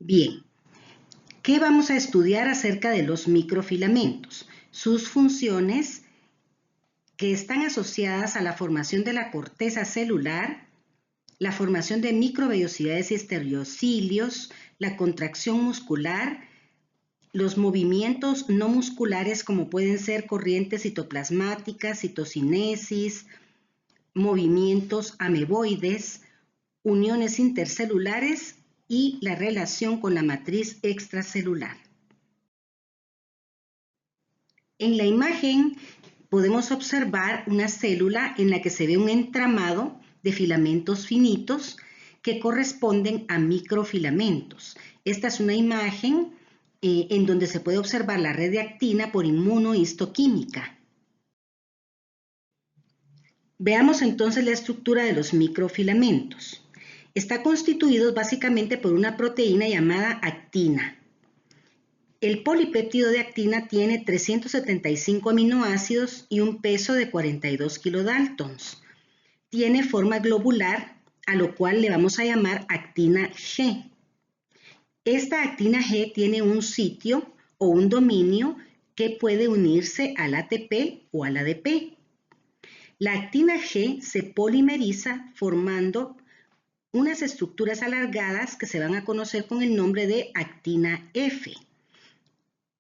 Bien, ¿qué vamos a estudiar acerca de los microfilamentos? Sus funciones que están asociadas a la formación de la corteza celular, la formación de microvellosidades y estereocilios, la contracción muscular, los movimientos no musculares como pueden ser corrientes citoplasmáticas, citocinesis, movimientos ameboides, uniones intercelulares y la relación con la matriz extracelular. En la imagen podemos observar una célula en la que se ve un entramado de filamentos finitos que corresponden a microfilamentos. Esta es una imagen en donde se puede observar la red de actina por inmunohistoquímica. Veamos entonces la estructura de los microfilamentos. Está constituido básicamente por una proteína llamada actina. El polipéptido de actina tiene 375 aminoácidos y un peso de 42 kilodaltons. Tiene forma globular, a lo cual le vamos a llamar actina G. Esta actina G tiene un sitio o un dominio que puede unirse al ATP o al ADP. La actina G se polimeriza formando unas estructuras alargadas que se van a conocer con el nombre de actina F.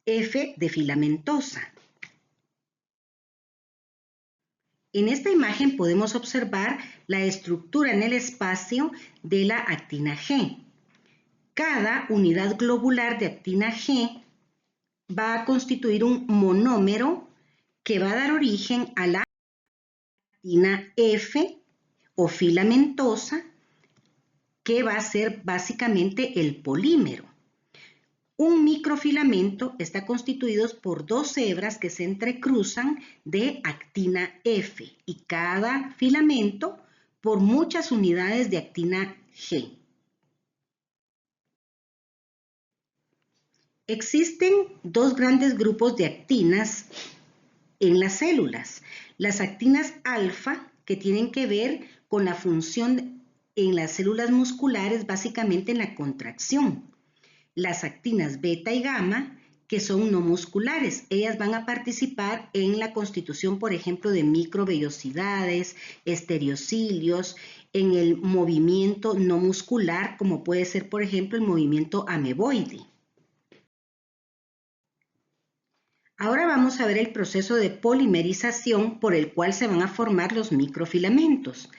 F de filamentosa. En esta imagen podemos observar la estructura en el espacio de la actina G. Cada unidad globular de actina G va a constituir un monómero que va a dar origen a la actina F o filamentosa, que va a ser básicamente el polímero. Un microfilamento está constituido por dos hebras que se entrecruzan de actina F y cada filamento por muchas unidades de actina G. Existen dos grandes grupos de actinas en las células. Las actinas alfa, que tienen que ver con la función en las células musculares, básicamente en la contracción. Las actinas beta y gamma, que son no musculares. Ellas van a participar en la constitución, por ejemplo, de microvellosidades, estereocilios, en el movimiento no muscular, como puede ser, por ejemplo, el movimiento ameboide. Ahora vamos a ver el proceso de polimerización por el cual se van a formar los microfilamentos.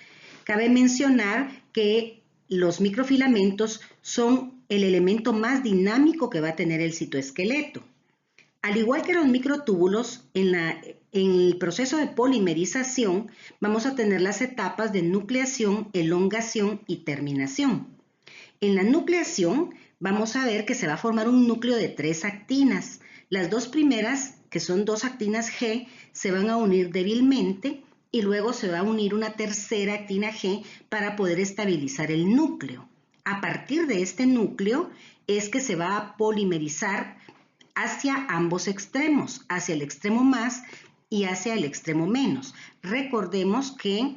Cabe mencionar que los microfilamentos son el elemento más dinámico que va a tener el citoesqueleto. Al igual que los microtúbulos, en el proceso de polimerización vamos a tener las etapas de nucleación, elongación y terminación. En la nucleación vamos a ver que se va a formar un núcleo de 3 actinas. Las dos primeras, que son 2 actinas G, se van a unir débilmente y luego se va a unir una tercera actina G para poder estabilizar el núcleo. A partir de este núcleo es que se va a polimerizar hacia ambos extremos, hacia el extremo más y hacia el extremo menos. Recordemos que,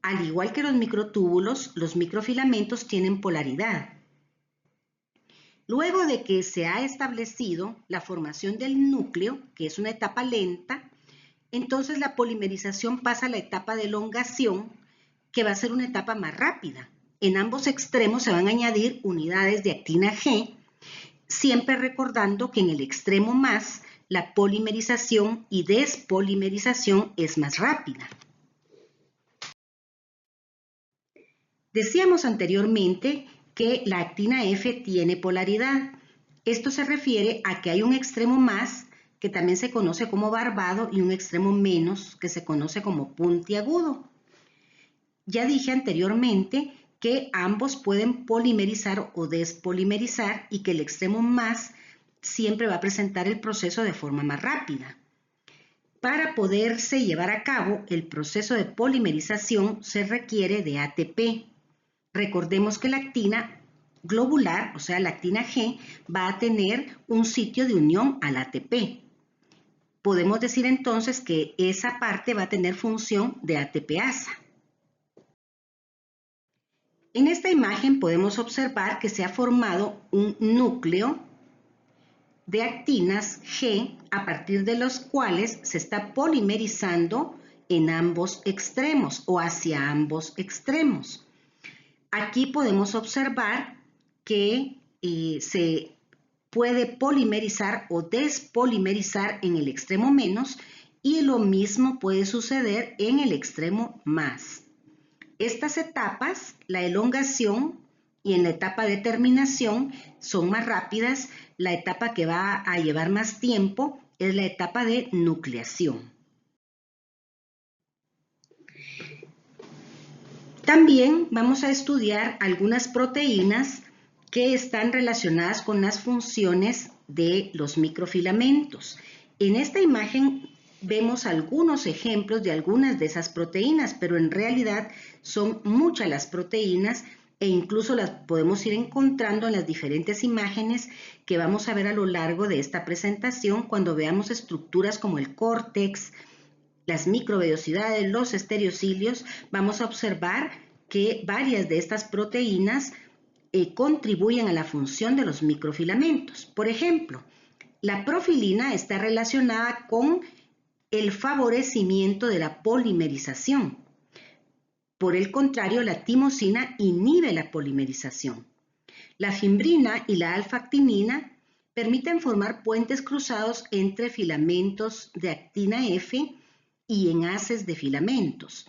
al igual que los microtúbulos, los microfilamentos tienen polaridad. Luego de que se ha establecido la formación del núcleo, que es una etapa lenta, entonces la polimerización pasa a la etapa de elongación, que va a ser una etapa más rápida. En ambos extremos se van a añadir unidades de actina G, siempre recordando que en el extremo más la polimerización y despolimerización es más rápida. Decíamos anteriormente que la actina F tiene polaridad. Esto se refiere a que hay un extremo más, que también se conoce como barbado, y un extremo menos, que se conoce como puntiagudo. Ya dije anteriormente que ambos pueden polimerizar o despolimerizar y que el extremo más siempre va a presentar el proceso de forma más rápida. Para poderse llevar a cabo el proceso de polimerización se requiere de ATP. Recordemos que la actina globular, o sea, la actina G, va a tener un sitio de unión al ATP. Podemos decir entonces que esa parte va a tener función de ATPasa. En esta imagen podemos observar que se ha formado un núcleo de actinas G a partir de los cuales se está polimerizando en ambos extremos o hacia ambos extremos. Aquí podemos observar que se puede polimerizar o despolimerizar en el extremo menos y lo mismo puede suceder en el extremo más. Estas etapas, la elongación y en la etapa de terminación, son más rápidas. La etapa que va a llevar más tiempo es la etapa de nucleación. También vamos a estudiar algunas proteínas que están relacionadas con las funciones de los microfilamentos. En esta imagen vemos algunos ejemplos de algunas de esas proteínas, pero en realidad son muchas las proteínas e incluso las podemos ir encontrando en las diferentes imágenes que vamos a ver a lo largo de esta presentación cuando veamos estructuras como el córtex, las microvellosidades, los estereocilios. Vamos a observar que varias de estas proteínas contribuyen a la función de los microfilamentos. Por ejemplo, la profilina está relacionada con el favorecimiento de la polimerización. Por el contrario, la timosina inhibe la polimerización. La fimbrina y la alfa-actinina permiten formar puentes cruzados entre filamentos de actina F y enlaces de filamentos.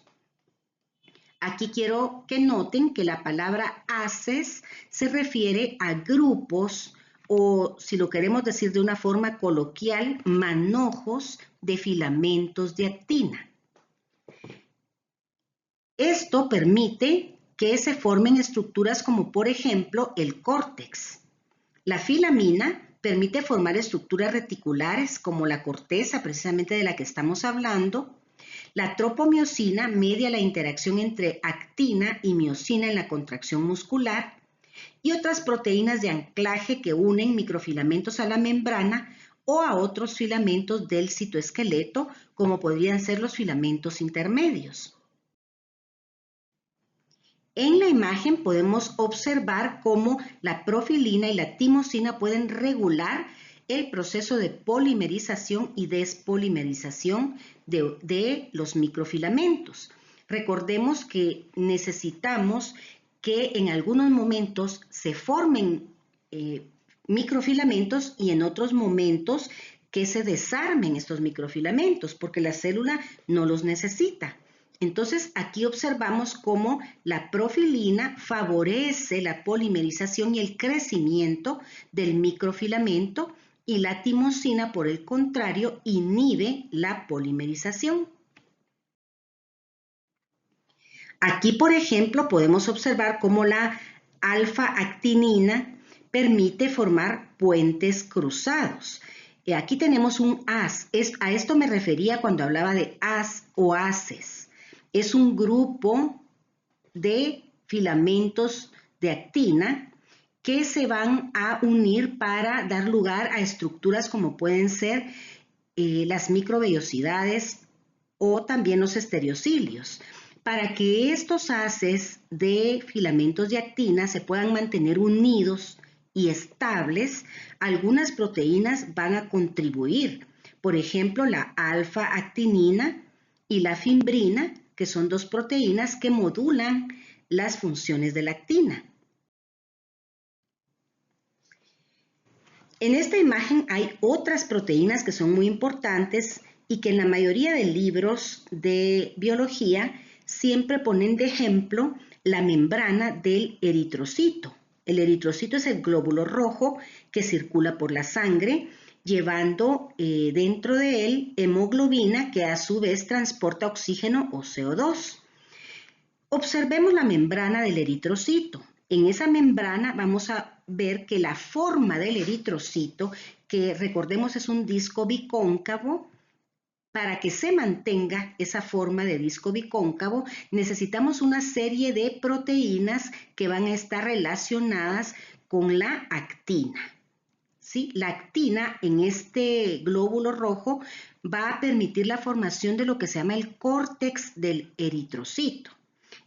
Aquí quiero que noten que la palabra haces se refiere a grupos o, si lo queremos decir de una forma coloquial, manojos de filamentos de actina. Esto permite que se formen estructuras como, por ejemplo, el córtex. La filamina permite formar estructuras reticulares como la corteza, precisamente de la que estamos hablando. La tropomiosina media la interacción entre actina y miosina en la contracción muscular y otras proteínas de anclaje que unen microfilamentos a la membrana o a otros filamentos del citoesqueleto, como podrían ser los filamentos intermedios. En la imagen podemos observar cómo la profilina y la timosina pueden regular el proceso de polimerización y despolimerización de los microfilamentos. Recordemos que necesitamos que en algunos momentos se formen microfilamentos y en otros momentos que se desarmen estos microfilamentos porque la célula no los necesita. Entonces, aquí observamos cómo la profilina favorece la polimerización y el crecimiento del microfilamento y la timosina, por el contrario, inhibe la polimerización. Aquí, por ejemplo, podemos observar cómo la alfa-actinina permite formar puentes cruzados. Aquí tenemos un haz. A esto me refería cuando hablaba de haz o haces. Es un grupo de filamentos de actina que se van a unir para dar lugar a estructuras como pueden ser las microvellosidades o también los estereocilios. Para que estos haces de filamentos de actina se puedan mantener unidos y estables, algunas proteínas van a contribuir. Por ejemplo, la alfa-actinina y la fimbrina, que son dos proteínas que modulan las funciones de la actina. En esta imagen hay otras proteínas que son muy importantes y que en la mayoría de libros de biología siempre ponen de ejemplo la membrana del eritrocito. El eritrocito es el glóbulo rojo que circula por la sangre, llevando dentro de él hemoglobina que a su vez transporta oxígeno o CO2. Observemos la membrana del eritrocito. En esa membrana vamos a ver que la forma del eritrocito, que recordemos es un disco bicóncavo, para que se mantenga esa forma de disco bicóncavo, necesitamos una serie de proteínas que van a estar relacionadas con la actina. ¿Sí? La actina en este glóbulo rojo va a permitir la formación de lo que se llama el córtex del eritrocito.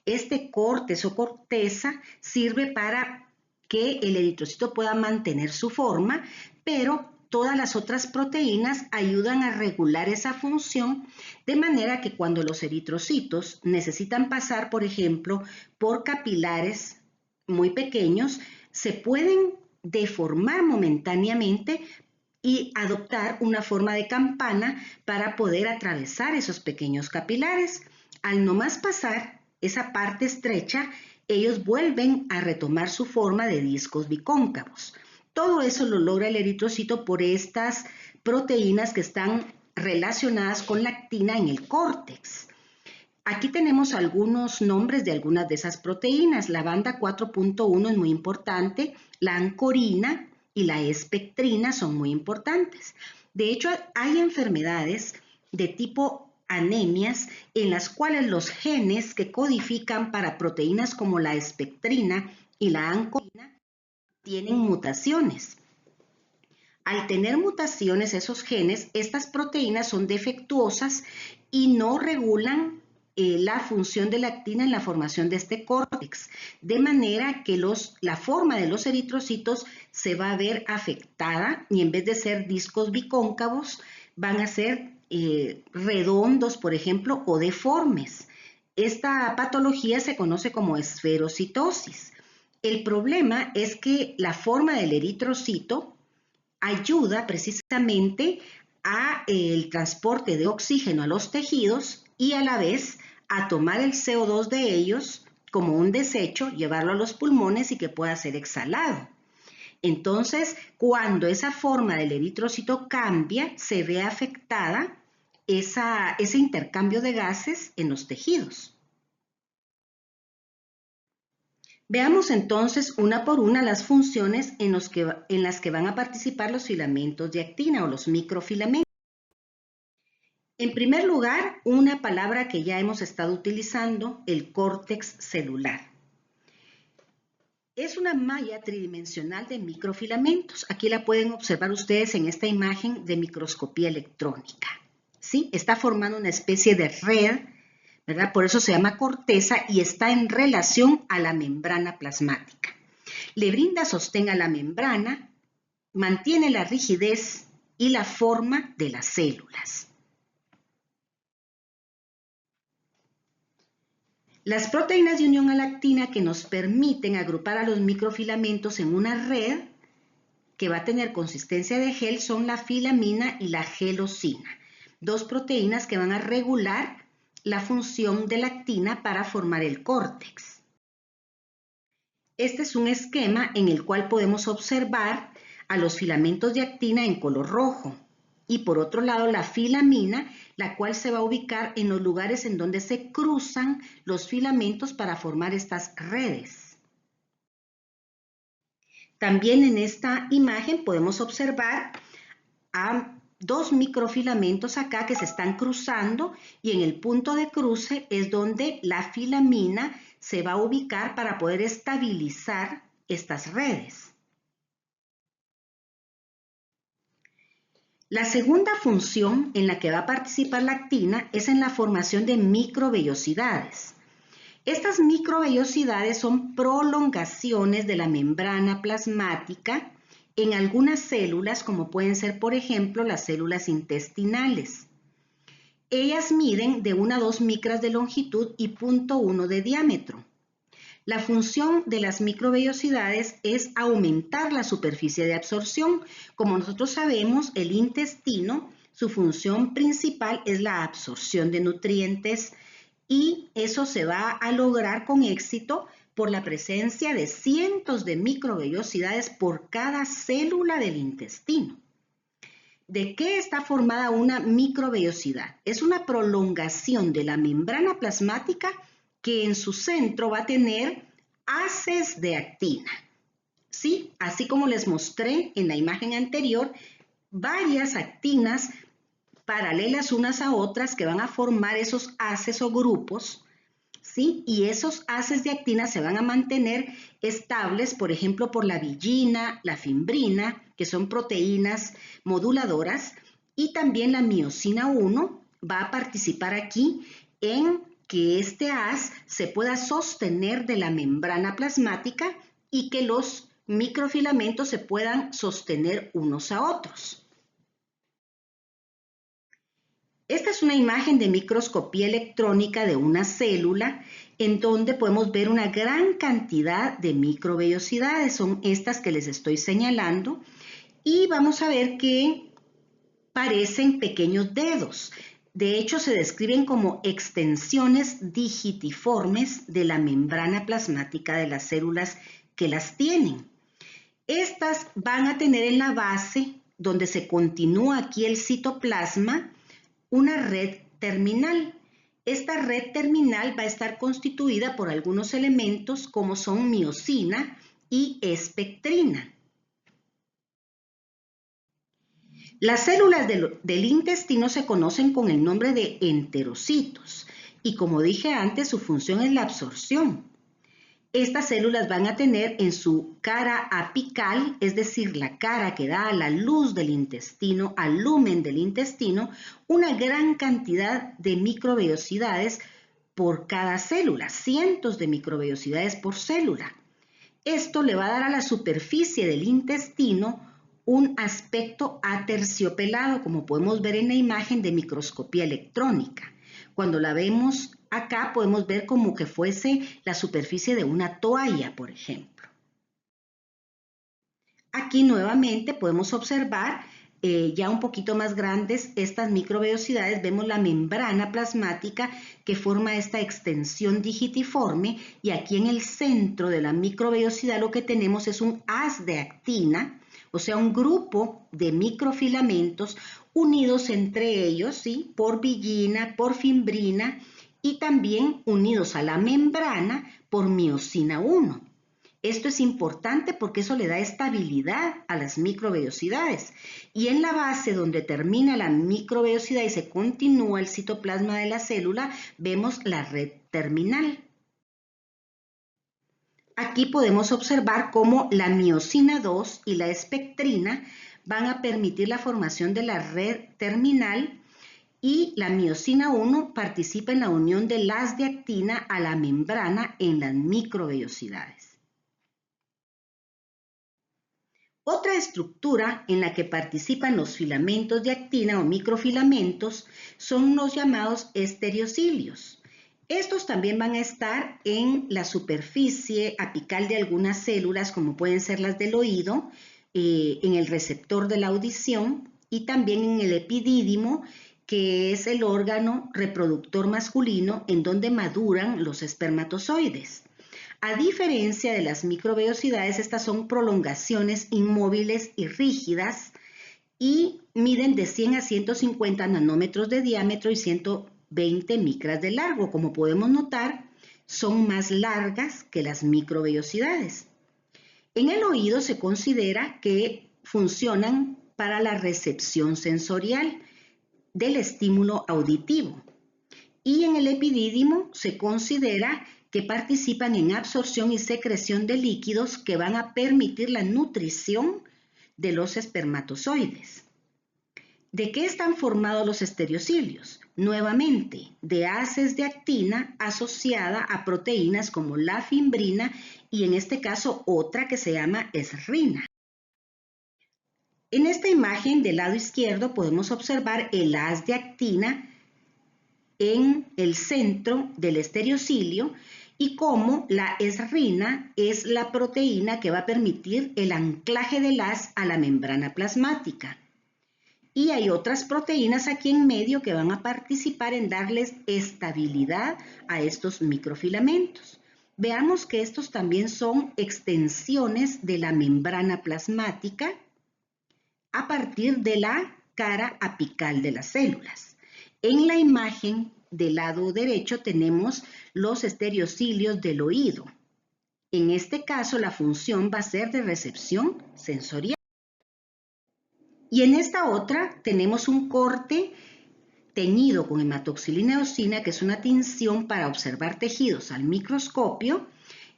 Este córtex o corteza sirve para que el eritrocito pueda mantener su forma, pero todas las otras proteínas ayudan a regular esa función, de manera que cuando los eritrocitos necesitan pasar, por ejemplo, por capilares muy pequeños, se pueden deformar momentáneamente y adoptar una forma de campana para poder atravesar esos pequeños capilares. Al no más pasar esa parte estrecha, ellos vuelven a retomar su forma de discos bicóncavos. Todo eso lo logra el eritrocito por estas proteínas que están relacionadas con la actina en el córtex. Aquí tenemos algunos nombres de algunas de esas proteínas. La banda 4.1 es muy importante, la ancorina y la espectrina son muy importantes. De hecho, hay enfermedades de tipo anemias en las cuales los genes que codifican para proteínas como la espectrina y la ancorina tienen mutaciones. Al tener mutaciones esos genes, estas proteínas son defectuosas y no regulan la función de la actina en la formación de este córtex, de manera que la forma de los eritrocitos se va a ver afectada y en vez de ser discos bicóncavos, van a ser redondos, por ejemplo, o deformes. Esta patología se conoce como esferocitosis. El problema es que la forma del eritrocito ayuda precisamente a el transporte de oxígeno a los tejidos y a la vez a tomar el CO2 de ellos como un desecho, llevarlo a los pulmones y que pueda ser exhalado. Entonces, cuando esa forma del eritrocito cambia, se ve afectada ese intercambio de gases en los tejidos. Veamos entonces una por una las funciones en las que van a participar los filamentos de actina o los microfilamentos. En primer lugar, una palabra que ya hemos estado utilizando, el córtex celular. Es una malla tridimensional de microfilamentos. Aquí la pueden observar ustedes en esta imagen de microscopía electrónica. ¿Sí? Está formando una especie de red, ¿verdad? Por eso se llama corteza y está en relación a la membrana plasmática. Le brinda sostén a la membrana, mantiene la rigidez y la forma de las células. Las proteínas de unión a la actina que nos permiten agrupar a los microfilamentos en una red que va a tener consistencia de gel son la filamina y la gelosina, dos proteínas que van a regular la función de la actina para formar el córtex. Este es un esquema en el cual podemos observar a los filamentos de actina en color rojo y por otro lado la filamina, la cual se va a ubicar en los lugares en donde se cruzan los filamentos para formar estas redes. También en esta imagen podemos observar a dos microfilamentos acá que se están cruzando y en el punto de cruce es donde la filamina se va a ubicar para poder estabilizar estas redes. La segunda función en la que va a participar la actina es en la formación de microvellosidades. Estas microvellosidades son prolongaciones de la membrana plasmática en algunas células, como pueden ser, por ejemplo, las células intestinales. Ellas miden de 1 a 2 micras de longitud y 0.1 de diámetro. La función de las microvellosidades es aumentar la superficie de absorción. Como nosotros sabemos, el intestino, su función principal es la absorción de nutrientes y eso se va a lograr con éxito por la presencia de cientos de microvellosidades por cada célula del intestino. ¿De qué está formada una microvellosidad? Es una prolongación de la membrana plasmática que en su centro va a tener haces de actina. ¿Sí? Así como les mostré en la imagen anterior, varias actinas paralelas unas a otras que van a formar esos haces o grupos, ¿sí? Y esos haces de actina se van a mantener estables, por ejemplo, por la villina, la fimbrina, que son proteínas moduladoras, y también la miosina 1 va a participar aquí en que este haz se pueda sostener de la membrana plasmática y que los microfilamentos se puedan sostener unos a otros. Esta es una imagen de microscopía electrónica de una célula en donde podemos ver una gran cantidad de microvellosidades. Son estas que les estoy señalando y vamos a ver que parecen pequeños dedos. De hecho, se describen como extensiones digitiformes de la membrana plasmática de las células que las tienen. Estas van a tener en la base, donde se continúa aquí el citoplasma, una red terminal. Esta red terminal va a estar constituida por algunos elementos como son miosina y espectrina. Las células del intestino se conocen con el nombre de enterocitos y como dije antes, su función es la absorción. Estas células van a tener en su cara apical, es decir, la cara que da a la luz del intestino, al lumen del intestino, una gran cantidad de microvellosidades por cada célula, cientos de microvellosidades por célula. Esto le va a dar a la superficie del intestino un aspecto aterciopelado, como podemos ver en la imagen de microscopía electrónica. Cuando la vemos acá podemos ver como que fuese la superficie de una toalla, por ejemplo. Aquí nuevamente podemos observar ya un poquito más grandes estas microvellosidades. Vemos la membrana plasmática que forma esta extensión digitiforme y aquí en el centro de la microvellosidad lo que tenemos es un haz de actina, o sea, un grupo de microfilamentos unidos entre ellos, ¿sí?, por villina, por fimbrina y también unidos a la membrana por miosina 1. Esto es importante porque eso le da estabilidad a las microvellosidades. Y en la base donde termina la microvellosidad y se continúa el citoplasma de la célula, vemos la red terminal. Aquí podemos observar cómo la miosina 2 y la espectrina van a permitir la formación de la red terminal y la miosina 1 participa en la unión del haz de actina a la membrana en las microvellosidades. Otra estructura en la que participan los filamentos de actina o microfilamentos son los llamados estereocilios. Estos también van a estar en la superficie apical de algunas células, como pueden ser las del oído, en el receptor de la audición y también en el epidídimo, que es el órgano reproductor masculino en donde maduran los espermatozoides. A diferencia de las microvellosidades, estas son prolongaciones inmóviles y rígidas y miden de 100 a 150 nanómetros de diámetro y 120 micras de largo. Como podemos notar, son más largas que las microvellosidades. En el oído se considera que funcionan para la recepción sensorial del estímulo auditivo. Y en el epidídimo se considera que participan en absorción y secreción de líquidos que van a permitir la nutrición de los espermatozoides. ¿De qué están formados los estereocilios? Nuevamente, de haces de actina asociada a proteínas como la fimbrina y en este caso otra que se llama esrina. En esta imagen del lado izquierdo podemos observar el haz de actina en el centro del estereocilio y cómo la esrina es la proteína que va a permitir el anclaje del haz a la membrana plasmática. Y hay otras proteínas aquí en medio que van a participar en darles estabilidad a estos microfilamentos. Veamos que estos también son extensiones de la membrana plasmática a partir de la cara apical de las células. En la imagen del lado derecho tenemos los estereocilios del oído. En este caso la función va a ser de recepción sensorial. Y en esta otra tenemos un corte teñido con hematoxilina eosina, que es una tinción para observar tejidos al microscopio,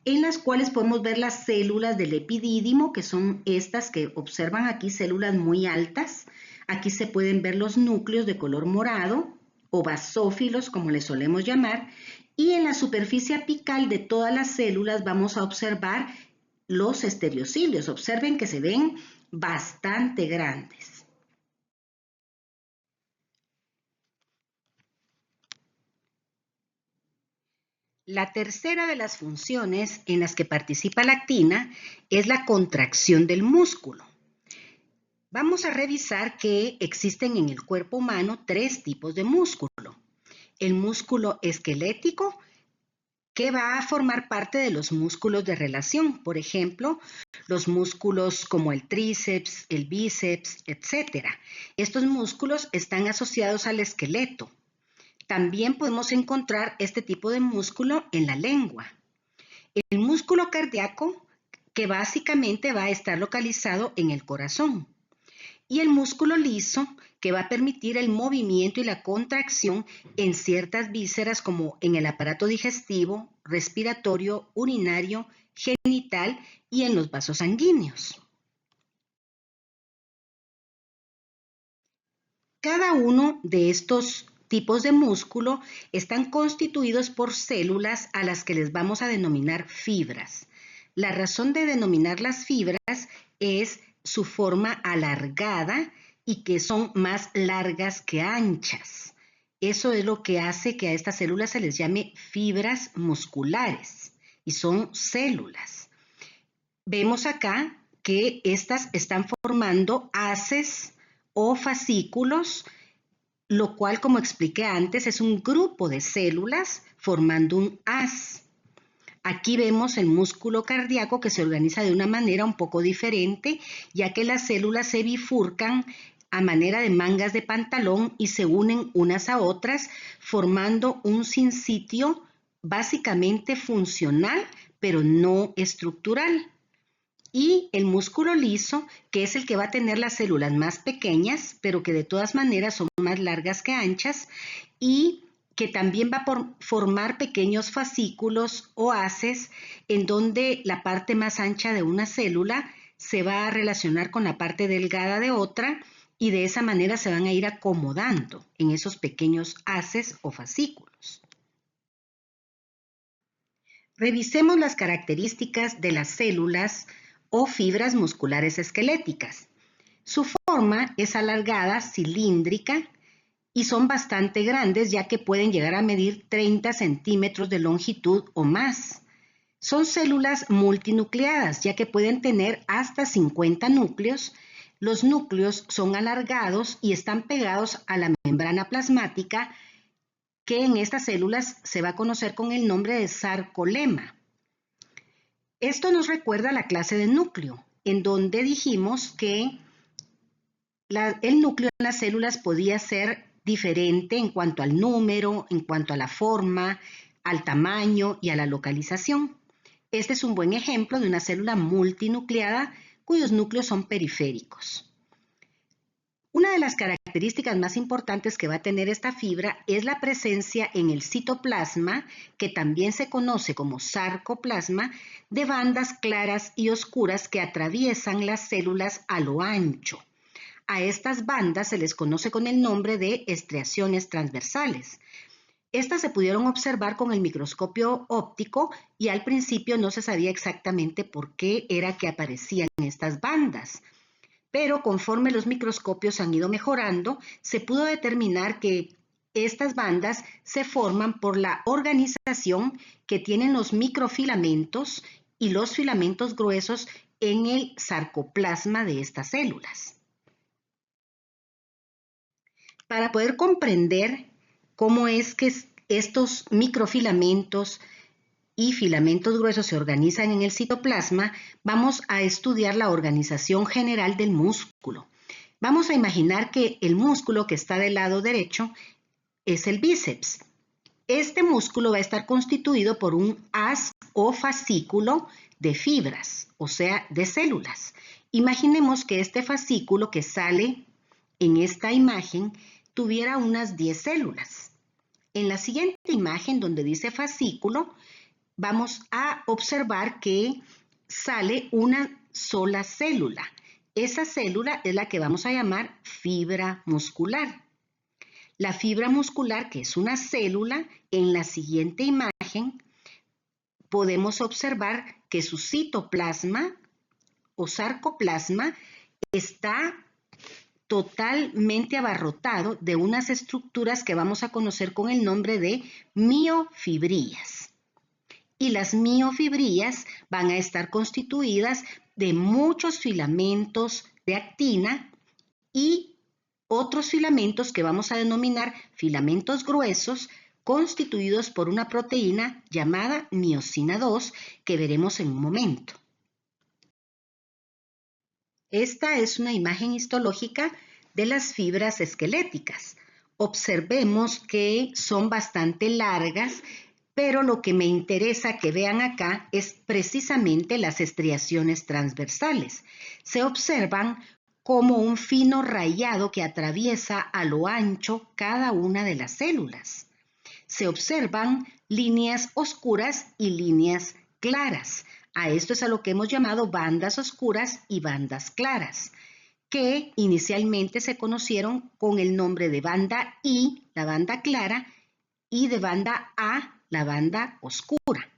en las cuales podemos ver las células del epidídimo, que son estas que observan aquí, células muy altas. Aquí se pueden ver los núcleos de color morado, o basófilos, como les solemos llamar, Y en la superficie apical de todas las células vamos a observar los estereocilios. Observen que se ven bastante grandes. La tercera de las funciones en las que participa la actina es la contracción del músculo. Vamos a revisar que existen en el cuerpo humano 3 tipos de músculo. El músculo esquelético, que va a formar parte de los músculos de relación. Por ejemplo, los músculos como el tríceps, el bíceps, etc. Estos músculos están asociados al esqueleto. También podemos encontrar este tipo de músculo en la lengua. El músculo cardíaco, que básicamente va a estar localizado en el corazón. Y el músculo liso, que va a permitir el movimiento y la contracción en ciertas vísceras como en el aparato digestivo, respiratorio, urinario, genital y en los vasos sanguíneos. Cada uno de estos tipos de músculo están constituidos por células a las que les vamos a denominar fibras. La razón de denominar las fibras es su forma alargada y que son más largas que anchas. Eso es lo que hace que a estas células se les llame fibras musculares y son células. Vemos acá que estas están formando haces o fascículos, lo cual, como expliqué antes, es un grupo de células formando un haz. Aquí vemos el músculo cardíaco que se organiza de una manera un poco diferente, ya que las células se bifurcan a manera de mangas de pantalón y se unen unas a otras, formando un sinsitio básicamente funcional, pero no estructural. Y el músculo liso, que es el que va a tener las células más pequeñas, pero que de todas maneras son más largas que anchas, y que también va a formar pequeños fascículos o haces en donde la parte más ancha de una célula se va a relacionar con la parte delgada de otra y de esa manera se van a ir acomodando en esos pequeños haces o fascículos. Revisemos las características de las células o fibras musculares esqueléticas. Su forma es alargada, cilíndrica, y son bastante grandes ya que pueden llegar a medir 30 centímetros de longitud o más. Son células multinucleadas ya que pueden tener hasta 50 núcleos. Los núcleos son alargados y están pegados a la membrana plasmática, que en estas células se va a conocer con el nombre de sarcolema. Esto nos recuerda a la clase de núcleo, en donde dijimos que el núcleo en las células podía ser diferente en cuanto al número, en cuanto a la forma, al tamaño y a la localización. Este es un buen ejemplo de una célula multinucleada cuyos núcleos son periféricos. Una de las características más importantes que va a tener esta fibra es la presencia en el citoplasma, que también se conoce como sarcoplasma, de bandas claras y oscuras que atraviesan las células a lo ancho. A estas bandas se les conoce con el nombre de estriaciones transversales. Estas se pudieron observar con el microscopio óptico y al principio no se sabía exactamente por qué era que aparecían estas bandas. Pero conforme los microscopios han ido mejorando, se pudo determinar que estas bandas se forman por la organización que tienen los microfilamentos y los filamentos gruesos en el sarcoplasma de estas células. Para poder comprender cómo es que estos microfilamentos y filamentos gruesos se organizan en el citoplasma, vamos a estudiar la organización general del músculo. Vamos a imaginar que el músculo que está del lado derecho es el bíceps. Este músculo va a estar constituido por un haz o fascículo de fibras, o sea, de células. Imaginemos que este fascículo que sale en esta imagen tuviera unas 10 células. En la siguiente imagen, donde dice fascículo, vamos a observar que sale una sola célula. Esa célula es la que vamos a llamar fibra muscular. La fibra muscular, que es una célula, en la siguiente imagen podemos observar que su citoplasma o sarcoplasma está totalmente abarrotado de unas estructuras que vamos a conocer con el nombre de miofibrillas. Y las miofibrillas van a estar constituidas de muchos filamentos de actina y otros filamentos que vamos a denominar filamentos gruesos, constituidos por una proteína llamada miosina 2, que veremos en un momento. Esta es una imagen histológica de las fibras esqueléticas. Observemos que son bastante largas, pero lo que me interesa que vean acá es precisamente las estriaciones transversales. Se observan como un fino rayado que atraviesa a lo ancho cada una de las células. Se observan líneas oscuras y líneas claras. A esto es a lo que hemos llamado bandas oscuras y bandas claras, que inicialmente se conocieron con el nombre de banda I, la banda clara, y de banda A, la banda oscura.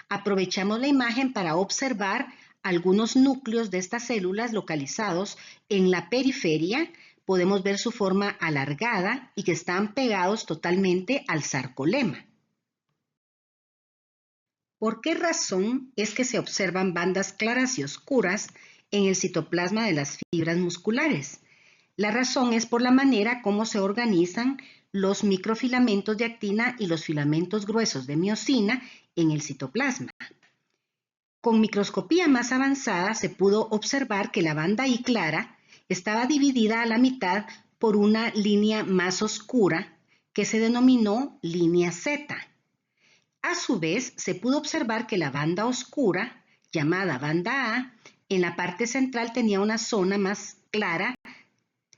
Aprovechamos la imagen para observar algunos núcleos de estas células localizados en la periferia. Podemos ver su forma alargada y que están pegados totalmente al sarcolema. ¿Por qué razón es que se observan bandas claras y oscuras en el citoplasma de las fibras musculares? La razón es por la manera como se organizan los microfilamentos de actina y los filamentos gruesos de miosina en el citoplasma. Con microscopía más avanzada se pudo observar que la banda I clara estaba dividida a la mitad por una línea más oscura que se denominó línea Z. A su vez, se pudo observar que la banda oscura, llamada banda A, en la parte central tenía una zona más clara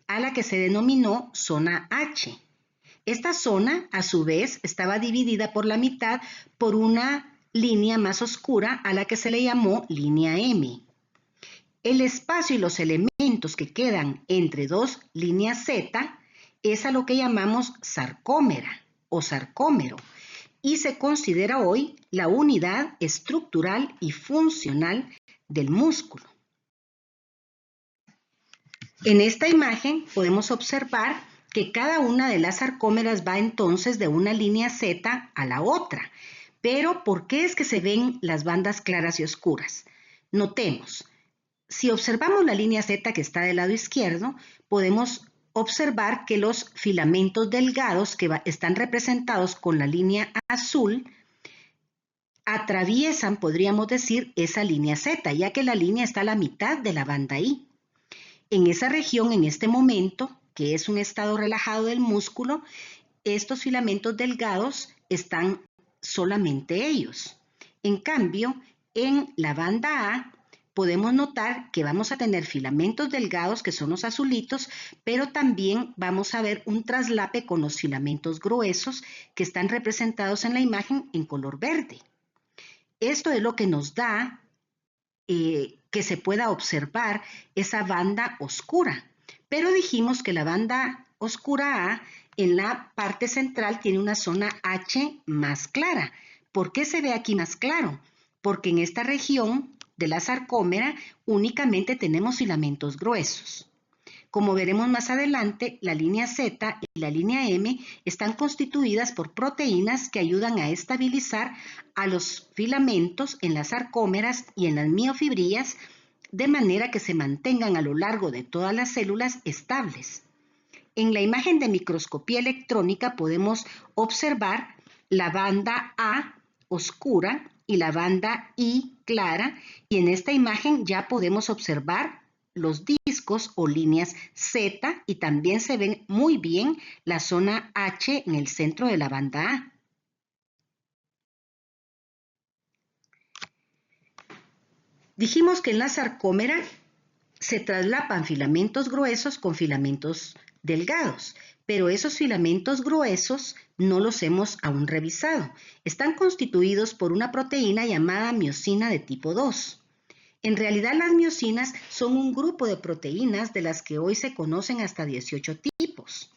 a la que se denominó zona H. Esta zona, a su vez, estaba dividida por la mitad por una línea más oscura a la que se le llamó línea M. El espacio y los elementos que quedan entre dos líneas Z es a lo que llamamos sarcómera o sarcómero, y se considera hoy la unidad estructural y funcional del músculo. En esta imagen podemos observar que cada una de las sarcómeras va entonces de una línea Z a la otra. Pero, ¿por qué es que se ven las bandas claras y oscuras? Notemos, si observamos la línea Z que está del lado izquierdo, podemos observar que los filamentos delgados que están representados con la línea azul atraviesan, podríamos decir, esa línea Z, ya que la línea está a la mitad de la banda I. En esa región, en este momento, que es un estado relajado del músculo, estos filamentos delgados están solamente ellos. En cambio, en la banda A podemos notar que vamos a tener filamentos delgados, que son los azulitos, pero también vamos a ver un traslape con los filamentos gruesos que están representados en la imagen en color verde. Esto es lo que nos da que se pueda observar esa banda oscura. Pero dijimos que la banda oscura A en la parte central tiene una zona H más clara. ¿Por qué se ve aquí más claro? Porque en esta región de la sarcómera únicamente tenemos filamentos gruesos. Como veremos más adelante, la línea Z y la línea M están constituidas por proteínas que ayudan a estabilizar a los filamentos en las sarcómeras y en las miofibrillas, de manera que se mantengan a lo largo de todas las células estables. En la imagen de microscopía electrónica podemos observar la banda A oscura y la banda I clara, y en esta imagen ya podemos observar los discos o líneas Z, y también se ven muy bien la zona H en el centro de la banda A. Dijimos que en la sarcómera se traslapan filamentos gruesos con filamentos delgados, pero esos filamentos gruesos no los hemos aún revisado. Están constituidos por una proteína llamada miosina de tipo 2. En realidad, las miosinas son un grupo de proteínas de las que hoy se conocen hasta 18 tipos.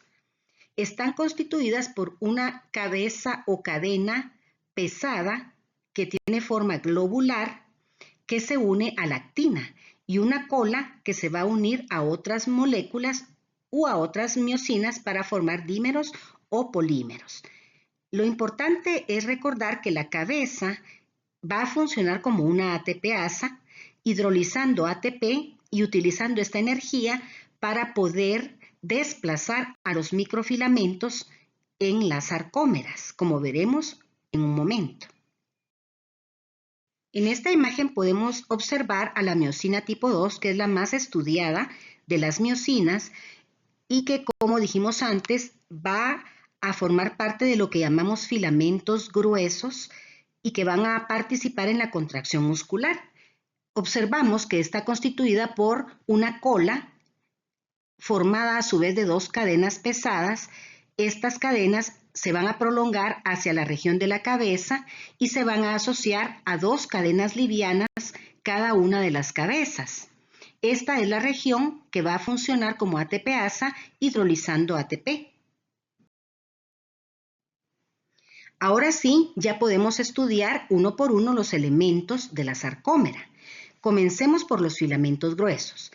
Están constituidas por una cabeza o cadena pesada que tiene forma globular que se une a la actina y una cola que se va a unir a otras moléculas u a otras miosinas para formar dímeros o polímeros. Lo importante es recordar que la cabeza va a funcionar como una ATPasa, hidrolizando ATP y utilizando esta energía para poder desplazar a los microfilamentos en las sarcómeras, como veremos en un momento. En esta imagen podemos observar a la miosina tipo 2, que es la más estudiada de las miosinas y que, como dijimos antes, va a formar parte de lo que llamamos filamentos gruesos y que van a participar en la contracción muscular. Observamos que está constituida por una cola formada a su vez de dos cadenas pesadas. Estas cadenas se van a prolongar hacia la región de la cabeza y se van a asociar a dos cadenas livianas cada una de las cabezas. Esta es la región que va a funcionar como ATPasa hidrolizando ATP. Ahora sí, ya podemos estudiar uno por uno los elementos de la sarcómera. Comencemos por los filamentos gruesos.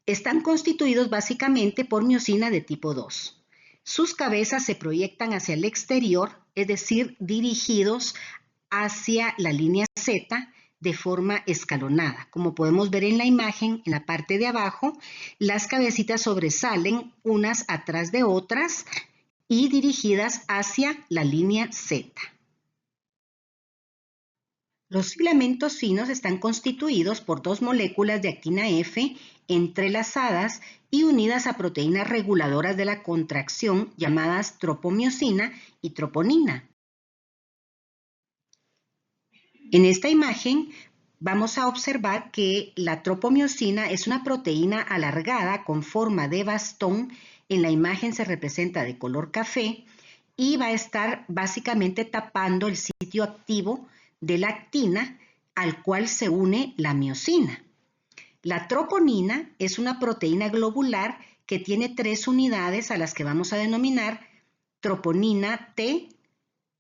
Están constituidos básicamente por miosina de tipo 2. Sus cabezas se proyectan hacia el exterior, es decir, dirigidos hacia la línea Z de forma escalonada. Como podemos ver en la imagen, en la parte de abajo, las cabecitas sobresalen unas atrás de otras y dirigidas hacia la línea Z. Los filamentos finos están constituidos por dos moléculas de actina F entrelazadas y unidas a proteínas reguladoras de la contracción llamadas tropomiosina y troponina. En esta imagen vamos a observar que la tropomiosina es una proteína alargada con forma de bastón. En la imagen se representa de color café y va a estar básicamente tapando el sitio activo de la actina al cual se une la miosina. La troponina es una proteína globular que tiene tres unidades a las que vamos a denominar troponina T,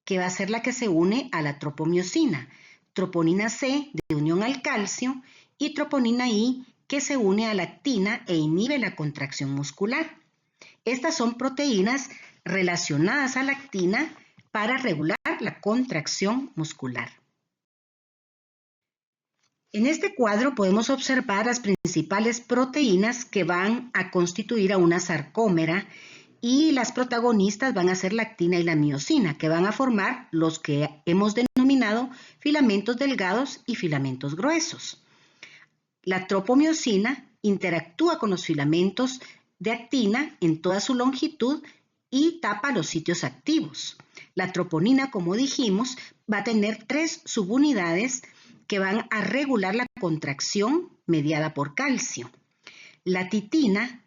que va a ser la que se une a la tropomiosina, troponina C de unión al calcio y troponina I que se une a la actina e inhibe la contracción muscular. Estas son proteínas relacionadas a la actina para regular la contracción muscular. En este cuadro podemos observar las principales proteínas que van a constituir a una sarcómera y las protagonistas van a ser la actina y la miosina, que van a formar los que hemos denominado filamentos delgados y filamentos gruesos. La tropomiosina interactúa con los filamentos de actina en toda su longitud y tapa los sitios activos. La troponina, como dijimos, va a tener tres subunidades que van a regular la contracción mediada por calcio. La titina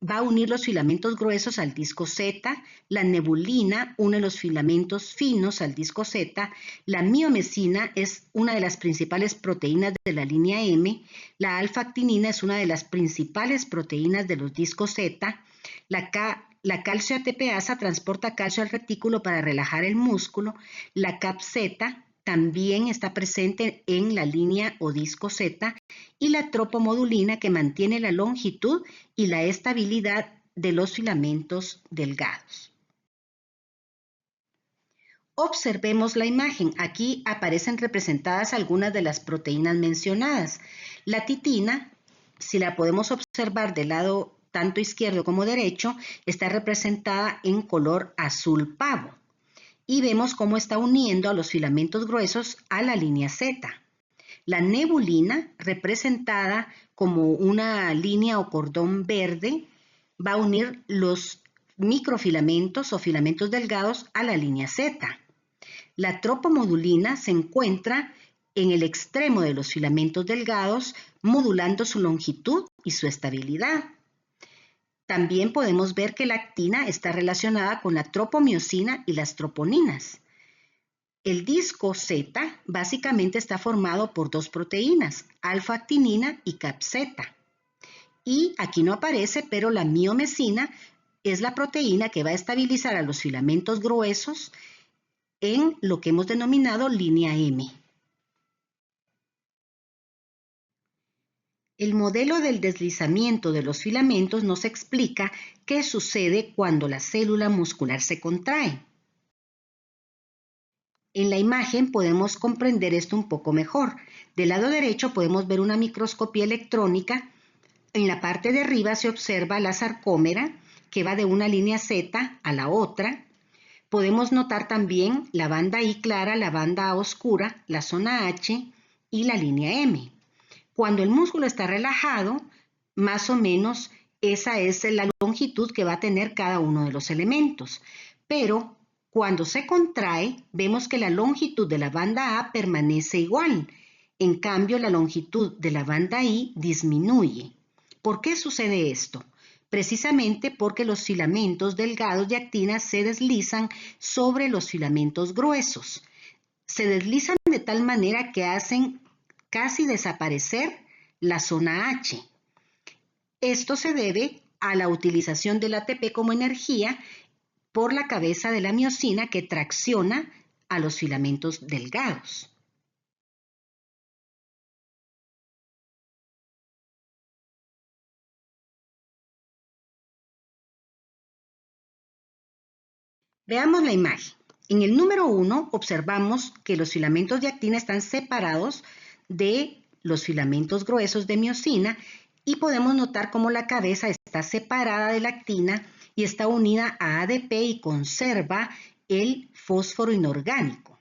va a unir los filamentos gruesos al disco Z, la nebulina une los filamentos finos al disco Z, la miomesina es una de las principales proteínas de la línea M, la alfa-actinina es una de las principales proteínas de los discos Z, la calcio-ATPasa transporta calcio al retículo para relajar el músculo, la CAP-Z también está presente en la línea o disco Z y la tropomodulina que mantiene la longitud y la estabilidad de los filamentos delgados. Observemos la imagen. Aquí aparecen representadas algunas de las proteínas mencionadas. La titina, si la podemos observar del lado tanto izquierdo como derecho, está representada en color azul pavo. Y vemos cómo está uniendo a los filamentos gruesos a la línea Z. La nebulina, representada como una línea o cordón verde, va a unir los microfilamentos o filamentos delgados a la línea Z. La tropomodulina se encuentra en el extremo de los filamentos delgados, modulando su longitud y su estabilidad. También podemos ver que la actina está relacionada con la tropomiosina y las troponinas. El disco Z básicamente está formado por dos proteínas, alfa-actinina y CAP-Z. Y aquí no aparece, pero la miomesina es la proteína que va a estabilizar a los filamentos gruesos en lo que hemos denominado línea M. El modelo del deslizamiento de los filamentos nos explica qué sucede cuando la célula muscular se contrae. En la imagen podemos comprender esto un poco mejor. Del lado derecho podemos ver una microscopía electrónica. En la parte de arriba se observa la sarcómera, que va de una línea Z a la otra. Podemos notar también la banda I clara, la banda A oscura, la zona H y la línea M. Cuando el músculo está relajado, más o menos esa es la longitud que va a tener cada uno de los elementos. Pero cuando se contrae, vemos que la longitud de la banda A permanece igual. En cambio, la longitud de la banda I disminuye. ¿Por qué sucede esto? Precisamente porque los filamentos delgados de actina se deslizan sobre los filamentos gruesos. Se deslizan de tal manera que hacen casi desaparecer la zona H. Esto se debe a la utilización del ATP como energía por la cabeza de la miosina que tracciona a los filamentos delgados. Veamos la imagen. En el número 1 observamos que los filamentos de actina están separados de los filamentos gruesos de miosina y podemos notar cómo la cabeza está separada de la actina y está unida a ADP y conserva el fósforo inorgánico.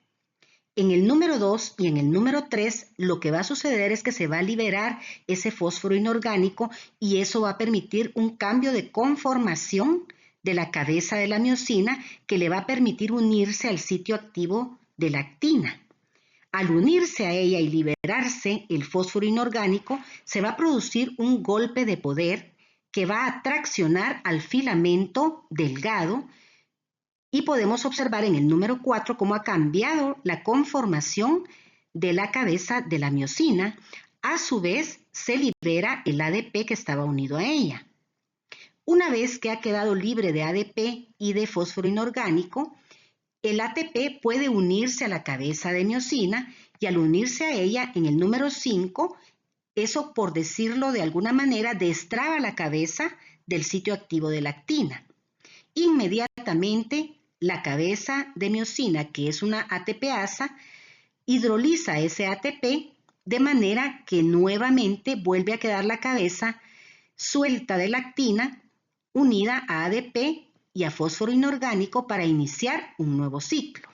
En el número 2 y en el número 3 lo que va a suceder es que se va a liberar ese fósforo inorgánico y eso va a permitir un cambio de conformación de la cabeza de la miosina que le va a permitir unirse al sitio activo de la actina. Al unirse a ella y liberarse el fósforo inorgánico, se va a producir un golpe de poder que va a traccionar al filamento delgado y podemos observar en el número 4 cómo ha cambiado la conformación de la cabeza de la miosina. A su vez, se libera el ADP que estaba unido a ella. Una vez que ha quedado libre de ADP y de fósforo inorgánico, el ATP puede unirse a la cabeza de miosina y al unirse a ella en el número 5, eso, por decirlo de alguna manera, destraba la cabeza del sitio activo de la actina. Inmediatamente, la cabeza de miosina, que es una ATPasa, hidroliza ese ATP de manera que nuevamente vuelve a quedar la cabeza suelta de la actina unida a ADP y a fósforo inorgánico para iniciar un nuevo ciclo.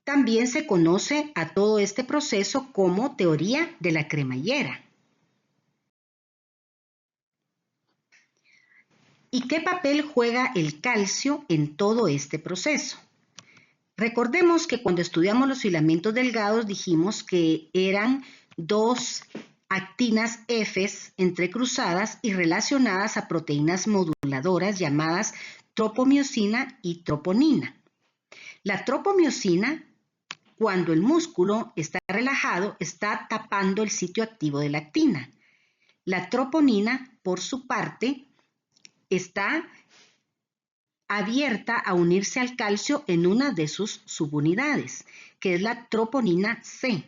También se conoce a todo este proceso como teoría de la cremallera. ¿Y qué papel juega el calcio en todo este proceso? Recordemos que cuando estudiamos los filamentos delgados dijimos que eran dos actinas Fs entrecruzadas y relacionadas a proteínas moduladoras llamadas tropomiosina y troponina. La tropomiosina, cuando el músculo está relajado, está tapando el sitio activo de la actina. La troponina, por su parte, está abierta a unirse al calcio en una de sus subunidades, que es la troponina C.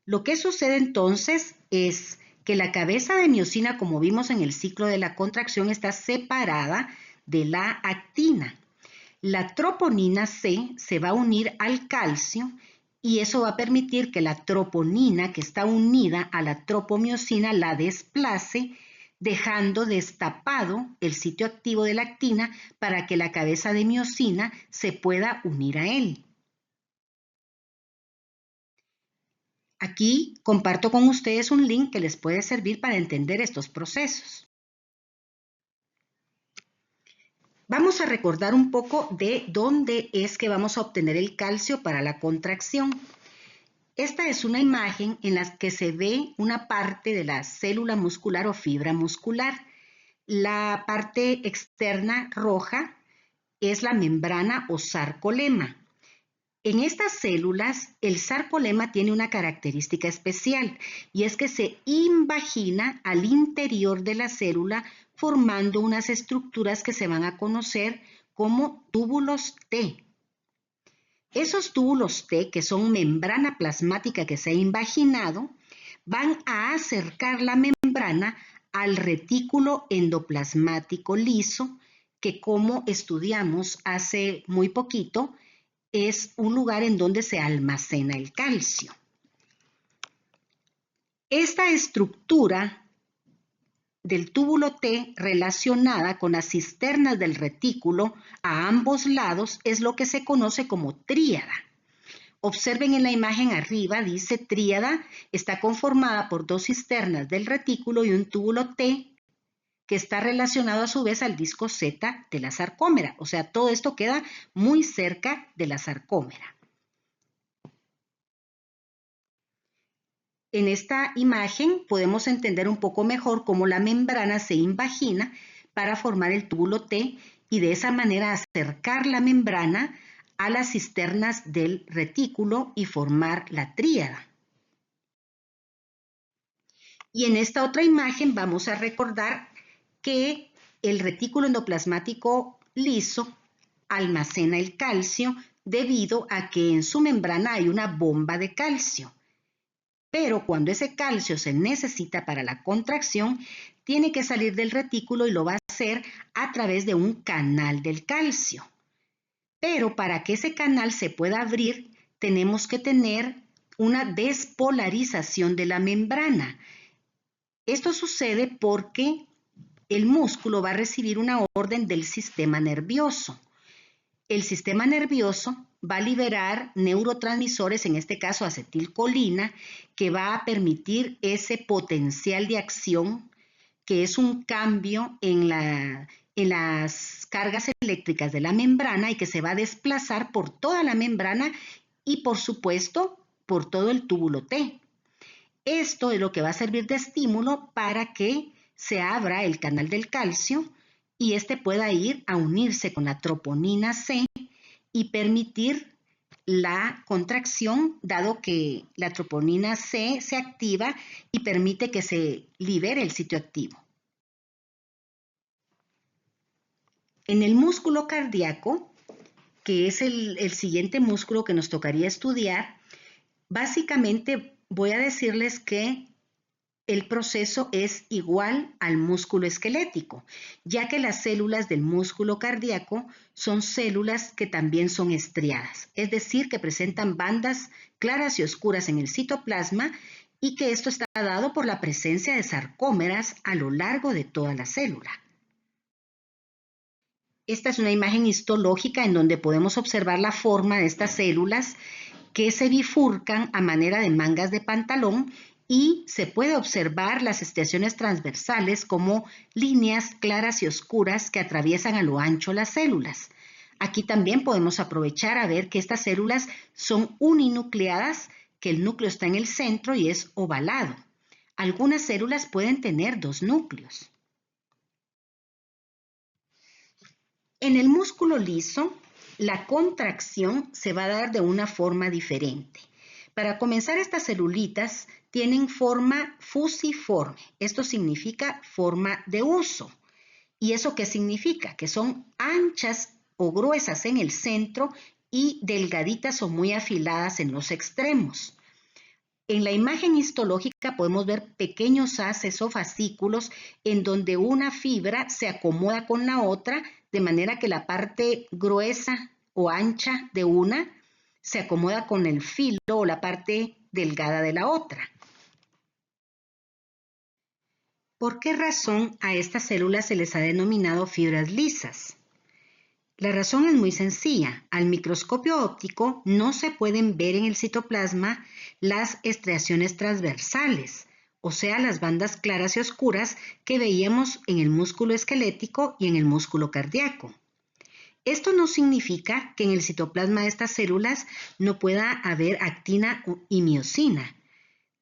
Lo que sucede entonces es que la cabeza de miosina, como vimos en el ciclo de la contracción, está separada de la actina. La troponina C se va a unir al calcio y eso va a permitir que la troponina, que está unida a la tropomiosina, la desplace, dejando destapado el sitio activo de la actina para que la cabeza de miosina se pueda unir a él. Aquí comparto con ustedes un link que les puede servir para entender estos procesos. Vamos a recordar un poco de dónde es que vamos a obtener el calcio para la contracción. Esta es una imagen en la que se ve una parte de la célula muscular o fibra muscular. La parte externa roja es la membrana o sarcolema. En estas células, el sarcolema tiene una característica especial y es que se invagina al interior de la célula formando unas estructuras que se van a conocer como túbulos T. Esos túbulos T, que son membrana plasmática que se ha invaginado, van a acercar la membrana al retículo endoplasmático liso, que como estudiamos hace muy poquito, es un lugar en donde se almacena el calcio. Esta estructura del túbulo T relacionada con las cisternas del retículo a ambos lados es lo que se conoce como tríada. Observen en la imagen arriba, dice tríada, está conformada por dos cisternas del retículo y un túbulo T que está relacionado a su vez al disco Z de la sarcómera. O sea, todo esto queda muy cerca de la sarcómera. En esta imagen podemos entender un poco mejor cómo la membrana se invagina para formar el túbulo T y de esa manera acercar la membrana a las cisternas del retículo y formar la tríada. Y en esta otra imagen vamos a recordar que el retículo endoplasmático liso almacena el calcio debido a que en su membrana hay una bomba de calcio. Pero cuando ese calcio se necesita para la contracción, tiene que salir del retículo y lo va a hacer a través de un canal del calcio. Pero para que ese canal se pueda abrir, tenemos que tener una despolarización de la membrana. Esto sucede porque el músculo va a recibir una orden del sistema nervioso. El sistema nervioso va a liberar neurotransmisores, en este caso acetilcolina, que va a permitir ese potencial de acción, que es un cambio en las cargas eléctricas de la membrana y que se va a desplazar por toda la membrana y, por supuesto, por todo el túbulo T. Esto es lo que va a servir de estímulo para que se abra el canal del calcio y este pueda ir a unirse con la troponina C y permitir la contracción, dado que la troponina C se activa y permite que se libere el sitio activo. En el músculo cardíaco, que es el siguiente músculo que nos tocaría estudiar, básicamente voy a decirles que el proceso es igual al músculo esquelético, ya que las células del músculo cardíaco son células que también son estriadas, es decir, que presentan bandas claras y oscuras en el citoplasma y que esto está dado por la presencia de sarcómeras a lo largo de toda la célula. Esta es una imagen histológica en donde podemos observar la forma de estas células que se bifurcan a manera de mangas de pantalón y se puede observar las estriaciones transversales como líneas claras y oscuras que atraviesan a lo ancho las células. Aquí también podemos aprovechar a ver que estas células son uninucleadas, que el núcleo está en el centro y es ovalado. Algunas células pueden tener dos núcleos. En el músculo liso, la contracción se va a dar de una forma diferente. Para comenzar, estas celulitas tienen forma fusiforme. Esto significa forma de uso. ¿Y eso qué significa? Que son anchas o gruesas en el centro y delgaditas o muy afiladas en los extremos. En la imagen histológica podemos ver pequeños haces o fascículos en donde una fibra se acomoda con la otra, de manera que la parte gruesa o ancha de una se acomoda con el filo o la parte delgada de la otra. ¿Por qué razón a estas células se les ha denominado fibras lisas? La razón es muy sencilla. Al microscopio óptico no se pueden ver en el citoplasma las estriaciones transversales, o sea, las bandas claras y oscuras que veíamos en el músculo esquelético y en el músculo cardíaco. Esto no significa que en el citoplasma de estas células no pueda haber actina y miosina.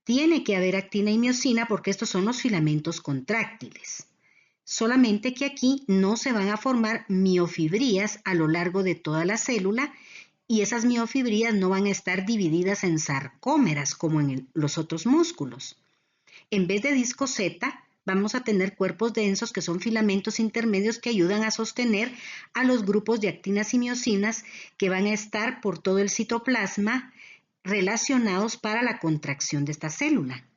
Tiene que haber actina y miosina porque estos son los filamentos contráctiles. Solamente que aquí no se van a formar miofibrillas a lo largo de toda la célula y esas miofibrillas no van a estar divididas en sarcómeras como en los otros músculos. En vez de disco Z, vamos a tener cuerpos densos que son filamentos intermedios que ayudan a sostener a los grupos de actinas y miocinas que van a estar por todo el citoplasma relacionados para la contracción de esta célula.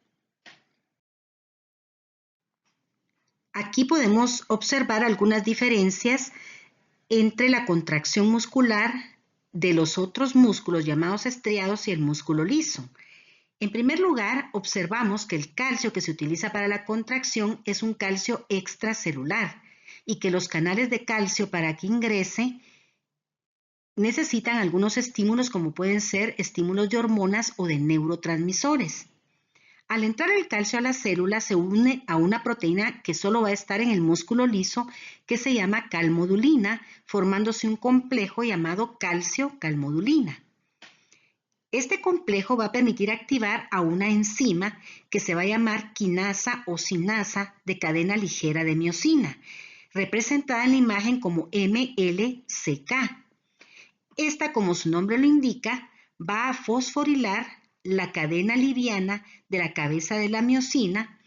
Aquí podemos observar algunas diferencias entre la contracción muscular de los otros músculos llamados estriados y el músculo liso. En primer lugar, observamos que el calcio que se utiliza para la contracción es un calcio extracelular y que los canales de calcio para que ingrese necesitan algunos estímulos como pueden ser estímulos de hormonas o de neurotransmisores. Al entrar el calcio a la célula se une a una proteína que solo va a estar en el músculo liso que se llama calmodulina, formándose un complejo llamado calcio-calmodulina. Este complejo va a permitir activar a una enzima que se va a llamar quinasa o sinasa de cadena ligera de miosina, representada en la imagen como MLCK. Esta, como su nombre lo indica, va a fosforilar la cadena liviana de la cabeza de la miosina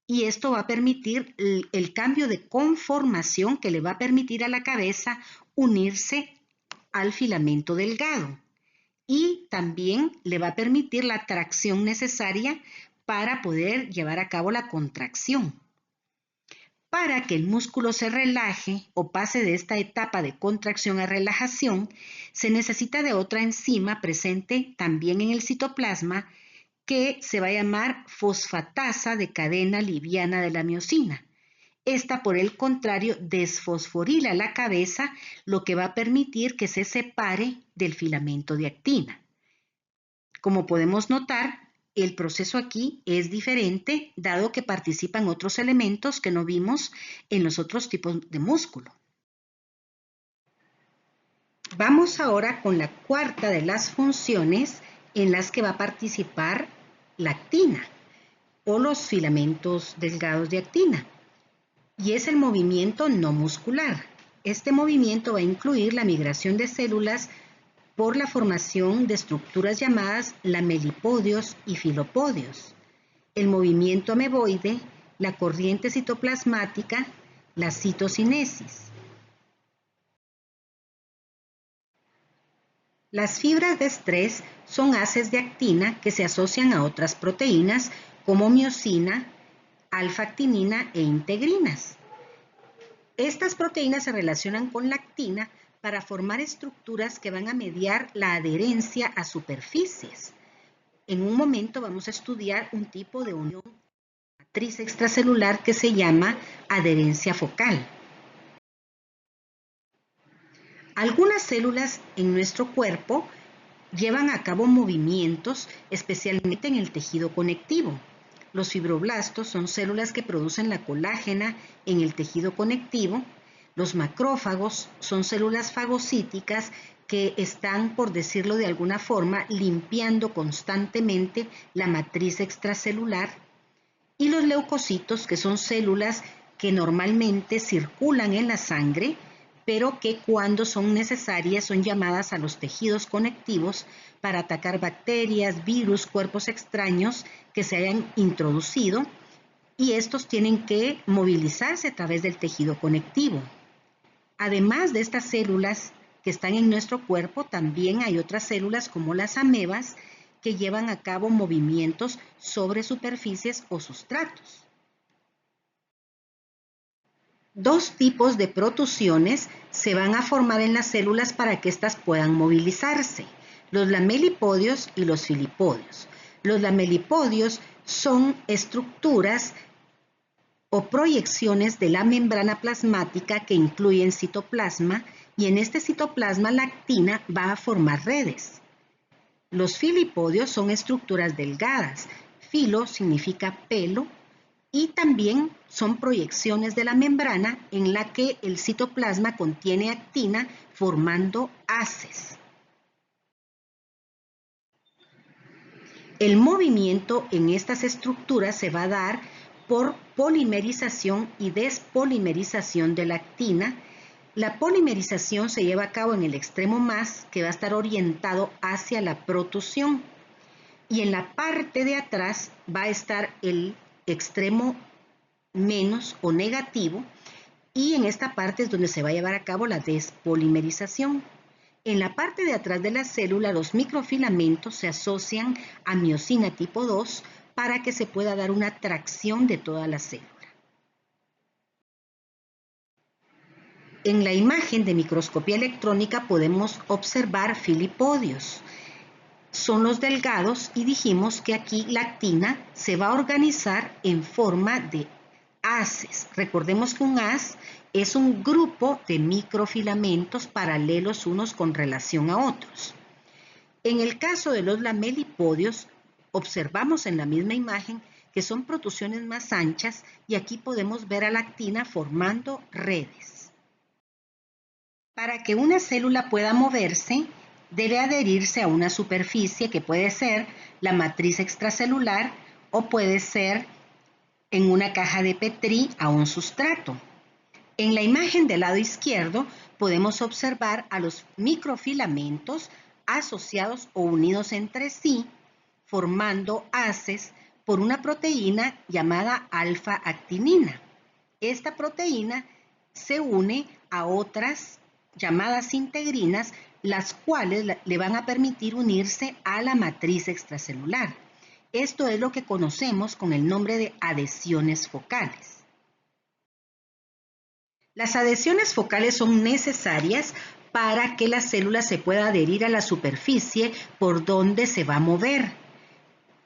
y esto va a permitir el cambio de conformación que le va a permitir a la cabeza unirse al filamento delgado y también le va a permitir la tracción necesaria para poder llevar a cabo la contracción. Para que el músculo se relaje o pase de esta etapa de contracción a relajación, se necesita de otra enzima presente también en el citoplasma que se va a llamar fosfatasa de cadena liviana de la miosina. Esta, por el contrario, desfosforila la cabeza, lo que va a permitir que se separe del filamento de actina. Como podemos notar, el proceso aquí es diferente, dado que participan otros elementos que no vimos en los otros tipos de músculo. Vamos ahora con la cuarta de las funciones en las que va a participar la actina o los filamentos delgados de actina, y es el movimiento no muscular. Este movimiento va a incluir la migración de células por la formación de estructuras llamadas lamelipodios y filopodios, el movimiento ameboide, la corriente citoplasmática, la citocinesis. Las fibras de estrés son haces de actina que se asocian a otras proteínas como miosina, alfa-actinina e integrinas. Estas proteínas se relacionan con la actina para formar estructuras que van a mediar la adherencia a superficies. En un momento vamos a estudiar un tipo de unión matriz extracelular que se llama adherencia focal. Algunas células en nuestro cuerpo llevan a cabo movimientos, especialmente en el tejido conectivo. Los fibroblastos son células que producen la colágena en el tejido conectivo. Los macrófagos son células fagocíticas que están, por decirlo de alguna forma, limpiando constantemente la matriz extracelular. Y los leucocitos, que son células que normalmente circulan en la sangre, pero que cuando son necesarias son llamadas a los tejidos conectivos para atacar bacterias, virus, cuerpos extraños que se hayan introducido, y estos tienen que movilizarse a través del tejido conectivo. Además de estas células que están en nuestro cuerpo, también hay otras células como las amebas que llevan a cabo movimientos sobre superficies o sustratos. Dos tipos de protusiones se van a formar en las células para que éstas puedan movilizarse: los lamelipodios y los filipodios. Los lamelipodios son estructuras o proyecciones de la membrana plasmática que incluyen citoplasma, y en este citoplasma la actina va a formar redes. Los filipodios son estructuras delgadas. Filo significa pelo, y también son proyecciones de la membrana en la que el citoplasma contiene actina formando haces. El movimiento en estas estructuras se va a dar por polimerización y despolimerización de la actina, La polimerización se lleva a cabo en el extremo más, que va a estar orientado hacia la protusión, y en la parte de atrás va a estar el extremo menos o negativo, y en esta parte es donde se va a llevar a cabo la despolimerización. En la parte de atrás de la célula, los microfilamentos se asocian a miosina tipo 2 para que se pueda dar una tracción de toda la célula. En la imagen de microscopía electrónica podemos observar filipodios. Son los delgados y dijimos que aquí la actina se va a organizar en forma de haces. Recordemos que un haz es un grupo de microfilamentos paralelos unos con relación a otros. En el caso de los lamelipodios, observamos en la misma imagen que son protusiones más anchas y aquí podemos ver a la actina formando redes. Para que una célula pueda moverse, debe adherirse a una superficie que puede ser la matriz extracelular o puede ser en una caja de Petri a un sustrato. En la imagen del lado izquierdo podemos observar a los microfilamentos asociados o unidos entre sí, formando haces por una proteína llamada alfa-actinina. Esta proteína se une a otras llamadas integrinas, las cuales le van a permitir unirse a la matriz extracelular. Esto es lo que conocemos con el nombre de adhesiones focales. Las adhesiones focales son necesarias para que la célula se pueda adherir a la superficie por donde se va a mover.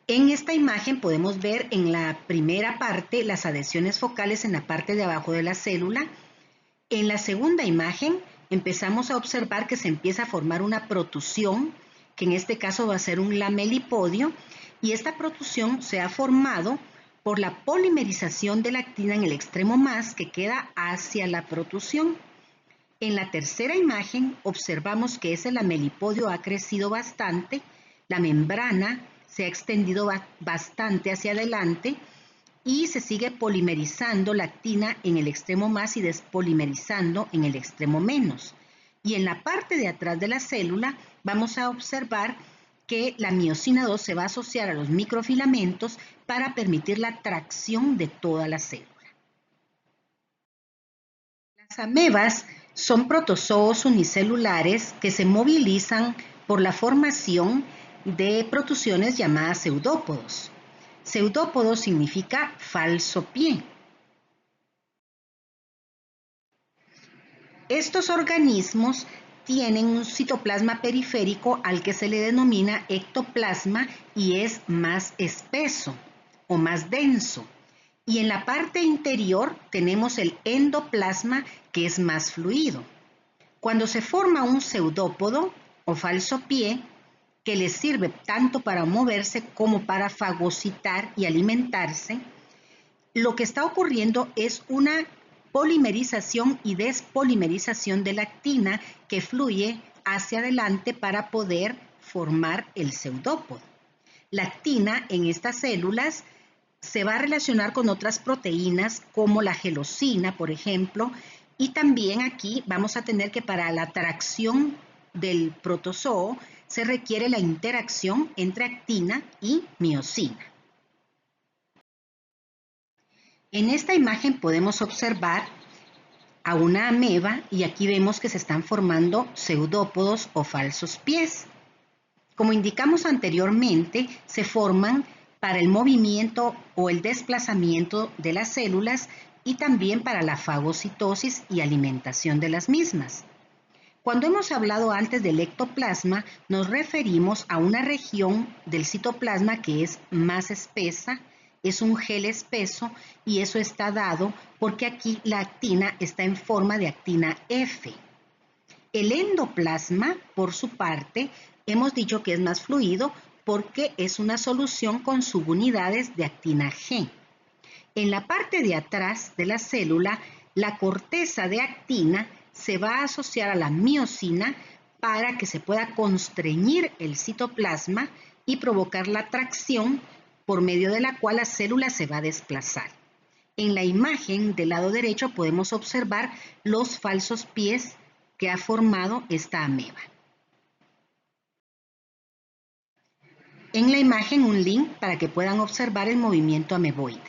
En esta imagen podemos ver en la primera parte las adhesiones focales en la parte de abajo de la célula. En la segunda imagen empezamos a observar que se empieza a formar una protusión, que en este caso va a ser un lamelipodio, y esta protusión se ha formado por la polimerización de la actina en el extremo más que queda hacia la protusión. En la tercera imagen observamos que ese lamelipodio ha crecido bastante, la membrana se ha extendido bastante hacia adelante y se sigue polimerizando la actina en el extremo más y despolimerizando en el extremo menos. Y en la parte de atrás de la célula vamos a observar que la miosina 2 se va a asociar a los microfilamentos para permitir la tracción de toda la célula. Las amebas son protozoos unicelulares que se movilizan por la formación de protusiones llamadas pseudópodos. Pseudópodo significa falso pie. Estos organismos tienen un citoplasma periférico al que se le denomina ectoplasma y es más espeso o más denso. Y en la parte interior tenemos el endoplasma que es más fluido. Cuando se forma un pseudópodo o falso pie, que les sirve tanto para moverse como para fagocitar y alimentarse, lo que está ocurriendo es una polimerización y despolimerización de la actina que fluye hacia adelante para poder formar el pseudópodo. La actina en estas células se va a relacionar con otras proteínas como la gelosina, por ejemplo, y también aquí vamos a tener que para la tracción del protozoo se requiere la interacción entre actina y miosina. En esta imagen podemos observar a una ameba y aquí vemos que se están formando pseudópodos o falsos pies. Como indicamos anteriormente, se forman para el movimiento o el desplazamiento de las células y también para la fagocitosis y alimentación de las mismas. Cuando hemos hablado antes del ectoplasma, nos referimos a una región del citoplasma que es más espesa, es un gel espeso y eso está dado porque aquí la actina está en forma de actina F. El endoplasma, por su parte, hemos dicho que es más fluido porque es una solución con subunidades de actina G. En la parte de atrás de la célula, la corteza de actina se va a asociar a la miosina para que se pueda constreñir el citoplasma y provocar la tracción por medio de la cual la célula se va a desplazar. En la imagen del lado derecho podemos observar los falsos pies que ha formado esta ameba. En la imagen un link para que puedan observar el movimiento ameboide.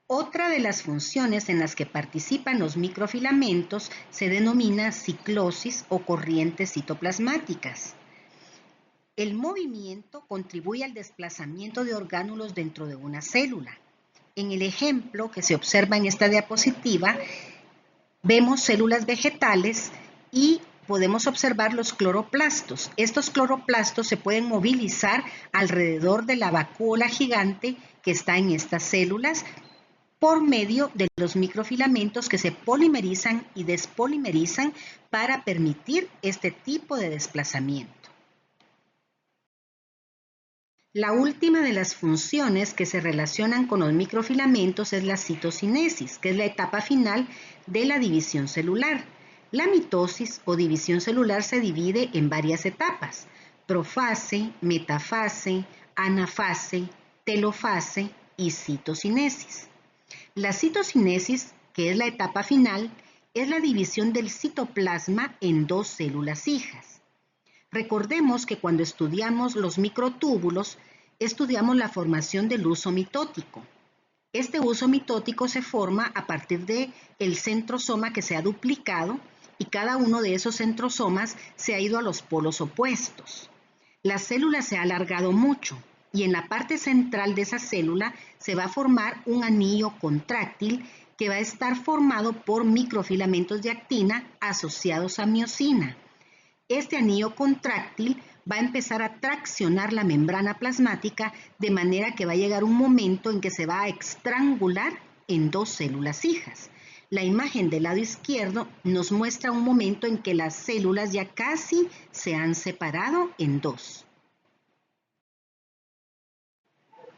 Otra de las funciones en las que participan los microfilamentos se denomina ciclosis o corrientes citoplasmáticas. El movimiento contribuye al desplazamiento de orgánulos dentro de una célula. En el ejemplo que se observa en esta diapositiva, vemos células vegetales y podemos observar los cloroplastos. Estos cloroplastos se pueden movilizar alrededor de la vacuola gigante que está en estas células por medio de los microfilamentos que se polimerizan y despolimerizan para permitir este tipo de desplazamiento. La última de las funciones que se relacionan con los microfilamentos es la citocinesis, que es la etapa final de la división celular. La mitosis o división celular se divide en varias etapas: profase, metafase, anafase, telofase y citocinesis. La citocinesis, que es la etapa final, es la división del citoplasma en dos células hijas. Recordemos que cuando estudiamos los microtúbulos, estudiamos la formación del huso mitótico. Este huso mitótico se forma a partir del centrosoma que se ha duplicado y cada uno de esos centrosomas se ha ido a los polos opuestos. La célula se ha alargado mucho y en la parte central de esa célula se va a formar un anillo contráctil que va a estar formado por microfilamentos de actina asociados a miosina. Este anillo contráctil va a empezar a traccionar la membrana plasmática de manera que va a llegar un momento en que se va a estrangular en dos células hijas. La imagen del lado izquierdo nos muestra un momento en que las células ya casi se han separado en dos.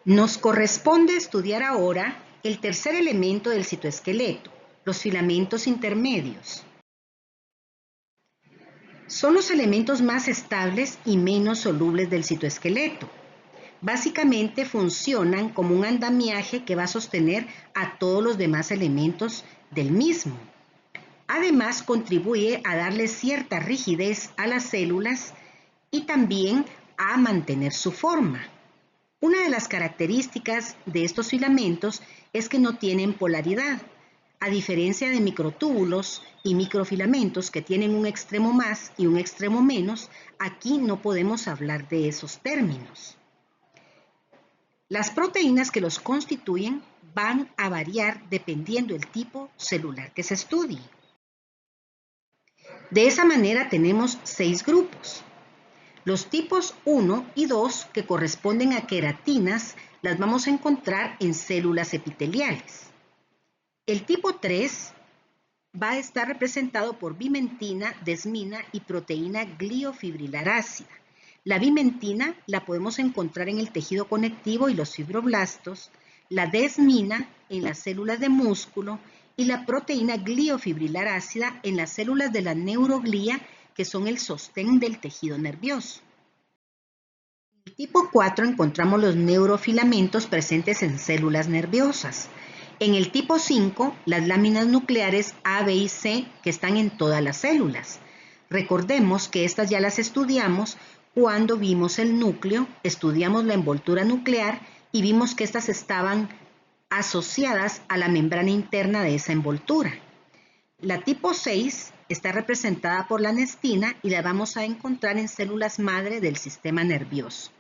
Nos corresponde estudiar ahora el tercer elemento del citoesqueleto, los filamentos intermedios. Son los elementos más estables y menos solubles del citoesqueleto. Básicamente funcionan como un andamiaje que va a sostener a todos los demás elementos del mismo. Además, contribuye a darle cierta rigidez a las células y también a mantener su forma. Una de las características de estos filamentos es que no tienen polaridad. A diferencia de microtúbulos y microfilamentos que tienen un extremo más y un extremo menos, aquí no podemos hablar de esos términos. Las proteínas que los constituyen van a variar dependiendo del tipo celular que se estudie. De esa manera tenemos 6 grupos. Los tipos 1 y 2, que corresponden a queratinas, las vamos a encontrar en células epiteliales. El tipo 3 va a estar representado por bimentina, desmina y proteína gliofibrilar ácida. La bimentina la podemos encontrar en el tejido conectivo y los fibroblastos, la desmina en las células de músculo y la proteína gliofibrilar ácida en las células de la neuroglía, que son el sostén del tejido nervioso. En el tipo 4 encontramos los neurofilamentos presentes en células nerviosas. En el tipo 5, las láminas nucleares A, B y C, que están en todas las células. Recordemos que estas ya las estudiamos cuando vimos el núcleo, estudiamos la envoltura nuclear y vimos que estas estaban asociadas a la membrana interna de esa envoltura. La tipo 6 está representada por la anestina y la vamos a encontrar en células madre del sistema nervioso.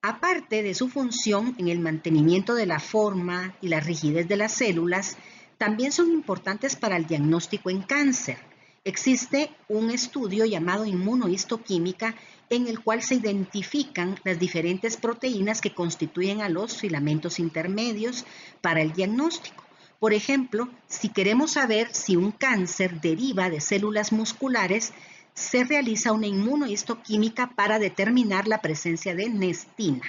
Aparte de su función en el mantenimiento de la forma y la rigidez de las células, también son importantes para el diagnóstico en cáncer. Existe un estudio llamado inmunohistoquímica en el cual se identifican las diferentes proteínas que constituyen a los filamentos intermedios para el diagnóstico. Por ejemplo, si queremos saber si un cáncer deriva de células musculares, se realiza una inmunohistoquímica para determinar la presencia de nestina.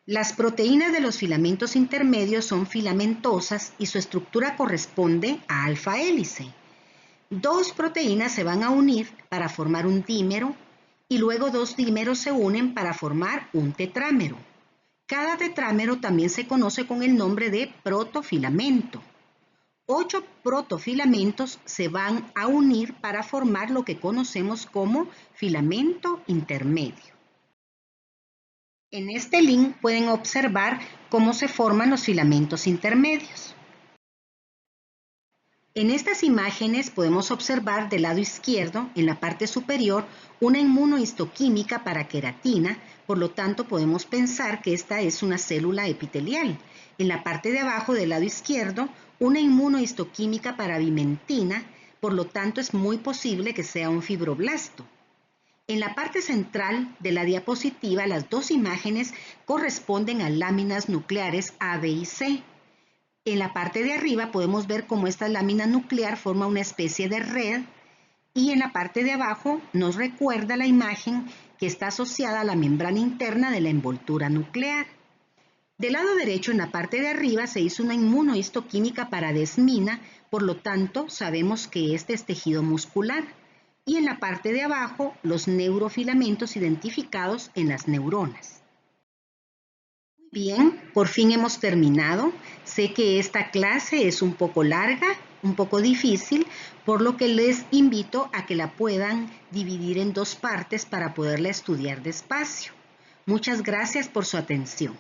Las proteínas de los filamentos intermedios son filamentosas y su estructura corresponde a alfa hélice. Dos proteínas se van a unir para formar un dímero y luego dos dímeros se unen para formar un tetrámero. Cada tetrámero también se conoce con el nombre de protofilamento. 8 protofilamentos se van a unir para formar lo que conocemos como filamento intermedio. En este link pueden observar cómo se forman los filamentos intermedios. En estas imágenes podemos observar del lado izquierdo, en la parte superior, una inmunohistoquímica para queratina, por lo tanto podemos pensar que esta es una célula epitelial. En la parte de abajo, del lado izquierdo, una inmunohistoquímica para vimentina, por lo tanto es muy posible que sea un fibroblasto. En la parte central de la diapositiva, las dos imágenes corresponden a láminas nucleares A, B y C. En la parte de arriba podemos ver cómo esta lámina nuclear forma una especie de red y en la parte de abajo nos recuerda la imagen que está asociada a la membrana interna de la envoltura nuclear. Del lado derecho, en la parte de arriba, se hizo una inmunohistoquímica para desmina, por lo tanto sabemos que este es tejido muscular. Y en la parte de abajo, los neurofilamentos identificados en las neuronas. Bien, por fin hemos terminado. Sé que esta clase es un poco larga, un poco difícil, por lo que les invito a que la puedan dividir en dos partes para poderla estudiar despacio. Muchas gracias por su atención.